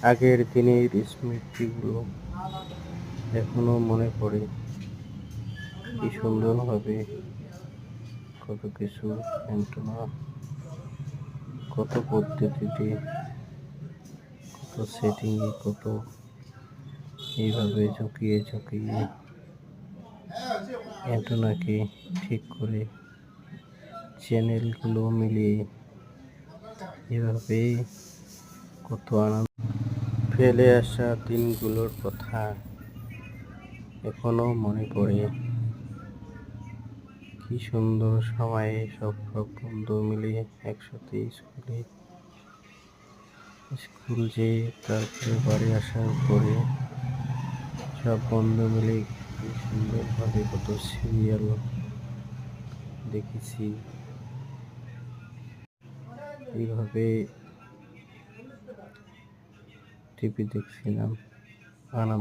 আগের দিনের স্মৃতিগুলো এখনো মনে পড়ে। কি সুন্দরভাবে কত কিছু অ্যান্টেনা, কত পদ্ধতিতে, কত সেটিংয়ে, কত এইভাবে ঝুঁকিয়ে ঝুঁকিয়ে অ্যান্টেনাকে ঠিক করে চ্যানেলগুলো মিলিয়ে এভাবে কত আনন্দ। ফেলে আসা দিনগুলোর কথা এখনো মনে পড়ে। কি সুন্দর সময়ে সব বন্ধু মিলে একসাথে স্কুল যেয়ে তারপরে বাড়ি আসার পরে সব বন্ধু মিলে কি সুন্দরভাবে কত সিরিয়াল দেখেছি। এইভাবে টিভি দেখছিলাম, আনন্দ